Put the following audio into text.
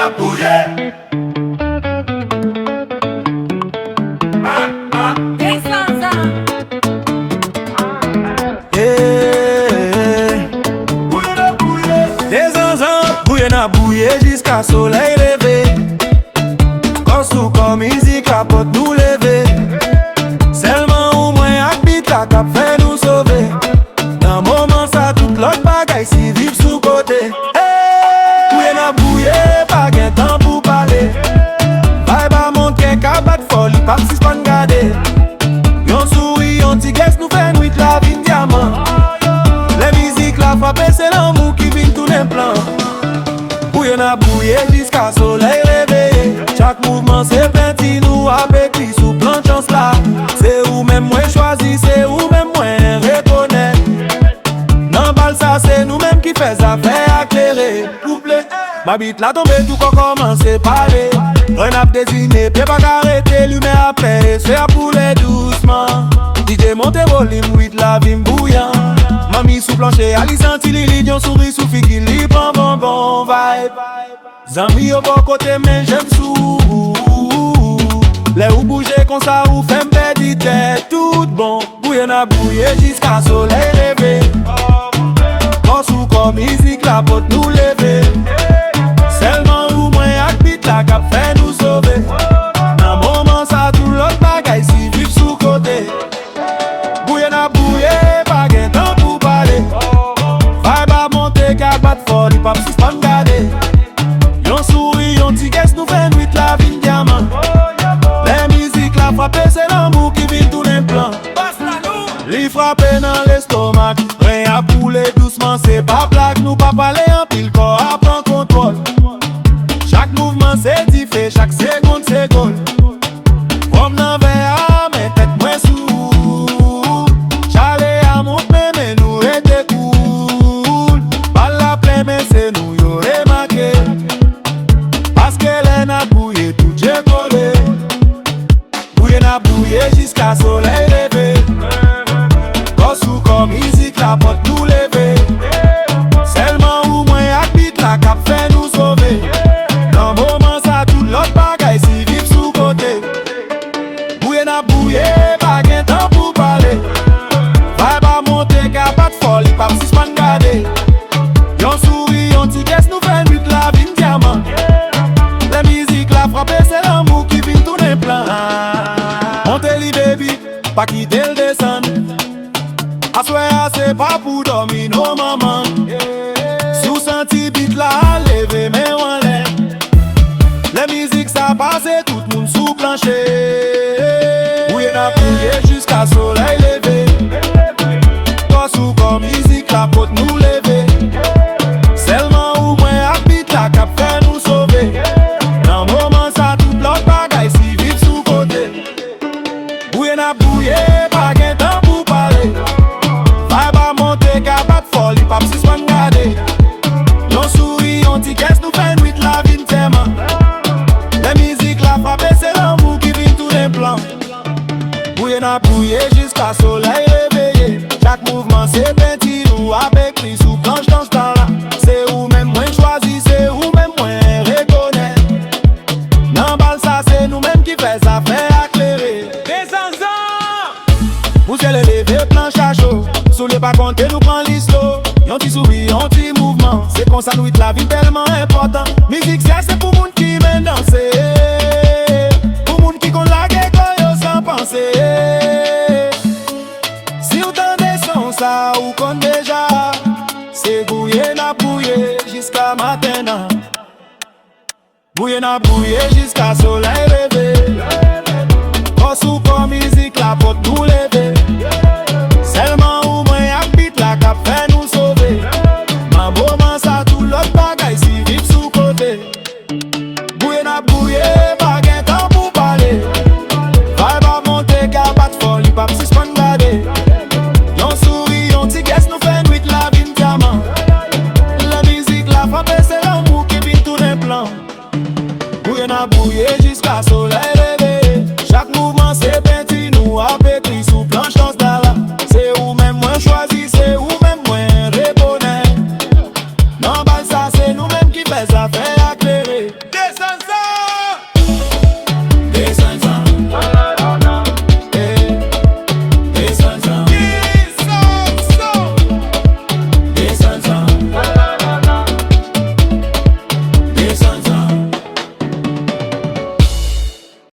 na bouye. Bouye na bouye jusqu'à soleil levé. Kosou comme musique la porte nous lever. Seulement au moins habite la cap fait nous sauver. Dans moment ça toute l'autre bagaille si vive sous côté. Bouye na bouye, pas gain temps pour parler. Vibe à monter qu'à battre folie, pas si pas garder. Yon souris, yon tigues nous fait nuit la vie diamant. Les musiques la frappe c'est l'amour qui vient tout les plans. Bouye na bouye jusqu'à soleil réveillé. Chaque mouvement c'est penti nous avec lui sous plan de chance là. C'est où même moi choisi, c'est où même moi reconnaître. Non bal ça c'est nous même qui fait affaire éclairée. Couplé, ma bite la tombée tout qu'on commence à parler. Un ap désigné, peut pas arrêter, lumière après, c'est à poulet doucement. DJ monte volume, oui la vie m'bouillant. Mami sous plancher, Ali senti Lili, yon souris sous figure, li prend bon vibe. Zami au bon côté, mais j'aime sous. Les ou bouger comme ça, ou fait m'perdre tête, tout bon. Bouye na bouye jusqu'à soleil levé. Kosou comme musique, la porte nous lever. Seulement ou moins habite la cap fait nous sauver. Dans moment ça, tout l'autre bagaille si vive sous côté. Bouye na bouye, pas gain temps pour parler. Vibe à monter, qu'à battre fort, les papes si pas garder. Yon souris, yon tigues nous fait nuit la vie diamant. Les musiques la frappe, c'est l'amour qui vit tous les plans. Li frappe dans l'estomac, rien à pouler doucement, c'est pas blague. Nous pas parler en pile, corps à prendre contrôle. Chaque mouvement c'est diffé, chaque seconde c'est goal. Comme dans verre, mais tête moins sous. Chalet à monter, mais nous était cool. Pas la plaie, mais c'est nous y'aurait remarqué. Parce qu'elle n'a bouillé tout j'ai collé. Bouillé n'a bouillé jusqu'à soleil levé. Kosou comme musique la porte nous lever. Seulement ou moins habite la cap fait nous sauver. Dans moment ça tout l'autre bagaille si vive sous côté. Bouye na bouye, pas gain temps pour parler. Vibe à monter qu'à battre folie, pas si pas garder. Yon souris, yon tigues nous fait nuit la vie diamant. Les musiques la frappe c'est l'amour qui vit tous les plans. Montez li baby, pas quitter le descendre. Assoya c'est pas pour dormir nos mamans. Sous senti beat la lever mais on l'air. Les musiques ça passe tout le monde sous plancher. Bouye na bouye jusqu'à soleil levé. Kosou comme musique la porte nous lever. Seulement ou moins habite la cap fait nous sauver. Dans moment ça tout l'autre bagaille si vive sous côté. Bouye na bouye, pas gain temps pour parler. Vibe à monter, qu'à battre folie, pas si soin garder. Yon souris, yon tigues nous fait nuit la vie tellement. Les musiques la frappe, c'est l'amour qui vit tous les plans. Bouye na bouye jusqu'à soleil réveillé. Chaque mouvement c'est penti, nous avec lui sous planche dans ce temps-là. C'est où même moins choisi, c'est où même moins reconnaître. Non bal ça c'est nous même qui fait ça fait éclairer. Vous allez lever planche à chaud. Sous les pas compter nous prend l'islo. Yon ti souris, yon ti mouvement. C'est comme ça nous la vie tellement important. Musique c'est pour moun qui mène danser. Pour moun qui compte la gueule sans penser. Si vous tendez son ça ou compte déjà. C'est bouiller na bouiller jusqu'à matin. Bouiller na bouiller jusqu'à soleil levé. Kosou comme musique la porte nous lever. Seulement ou moins habite la cap fait nous sauver. Ma moment ça tout l'autre bagaille si vive sous côté. Bouye na bouye, pas gain temps pour parler. Vibe à monter, qu'à battre folie, pas si pas garder. Yon souris, yon tigues nous fait nuit la vie diamant. La musique la frappe c'est l'amour qui vit tous les plans. Bouye na bouye jusqu'à soleil levé. Chaque mouvement c'est penti, nous avec lui sous planche dans ce là. C'est où même moins choisi, c'est où même moins reconnaître. Non, bah ça c'est nous même qui fait ça.